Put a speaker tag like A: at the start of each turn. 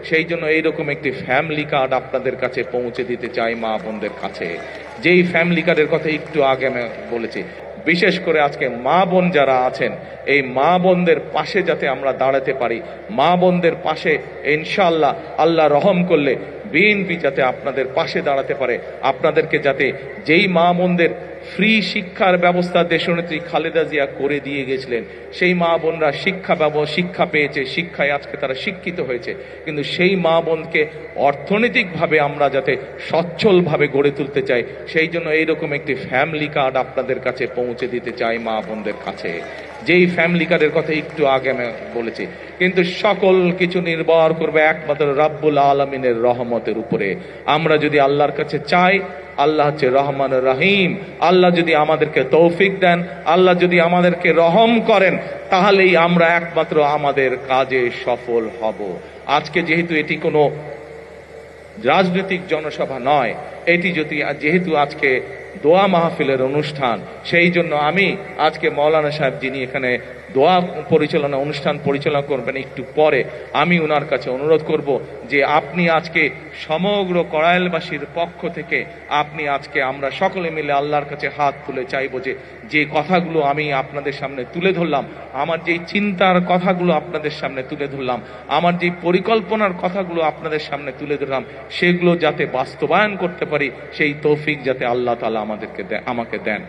A: সেই জন্য এইরকম একটি ফ্যামিলি কার্ড আপনাদের কাছে পৌঁছে দিতে চাই মা বোনদের কাছে। যেই ফ্যামিলি কার্ডের কথা একটু আগে আমি বলেছি, বিশেষ করে আজকে মা বোন যারা আছেন, এই মা বোনদের পাশে যাতে আমরা দাঁড়াতে পারি, মা বোনদের পাশে ইনশাআল্লাহ আল্লাহ রহম করলে বিএনপি যাতে আপনাদের পাশে দাঁড়াতে পারে, আপনাদেরকে যাতে যেই মা বোনদের ফ্রি শিক্ষার ব্যবস্থা দেশনেত্রী খালেদা জিয়া করে দিয়ে গেছিলেন, সেই মা বোনরা শিক্ষা পেয়েছে, শিক্ষায় আজকে তারা শিক্ষিত হয়েছে, কিন্তু সেই মা বোনকে অর্থনৈতিকভাবে আমরা যাতে সচ্ছলভাবে গড়ে তুলতে চাই, সেই জন্য এইরকম একটি ফ্যামিলি কার্ড আপনাদের কাছে পৌঁছে দিতে চাই মা বোনদের কাছে। যেই ফ্যামিলি কার্ডের কথা একটু আগে আমি বলেছি, কিন্তু সকল কিছু নির্ভর করবে একমাত্র রাব্বুল আলামিনের রহমতের উপরে। আমরা যদি আল্লাহর কাছে চাই, আল্লাহ হচ্ছে রহমান রহিম, আল্লাহ যদি আমাদেরকে তৌফিক দেন, আল্লাহ যদি আমাদেরকে রহম করেন, তাহলেই আমরা একমাত্র আমাদের কাজে সফল হব। আজকে যেহেতু এটি কোনো রাজনৈতিক জনসভা নয়, এটি যেহেতু আজকে দোয়া মাহফিলের অনুষ্ঠান, সেই জন্য আমি আজকে মৌলানা সাহেব যিনি এখানে দোয়া অনুষ্ঠান পরিচালনা করবেন একটু পরে, আমি ওনার কাছে অনুরোধ করব যে আপনি আজকে সমগ্র কড়াইলবাসীর পক্ষ থেকে আপনি আজকে আমরা সকলে মিলে আল্লাহর কাছে হাত তুলে চাইব যে কথাগুলো আমি আপনাদের সামনে তুলে ধরলাম, আমার যেই চিন্তার কথাগুলো আপনাদের সামনে তুলে ধরলাম, আমার যেই পরিকল্পনার কথাগুলো আপনাদের সামনে তুলে ধরলাম, সেগুলো যাতে বাস্তবায়ন করতে পারি, সেই তৌফিক যাতে আল্লাহ তাআলা আমাকে দেন।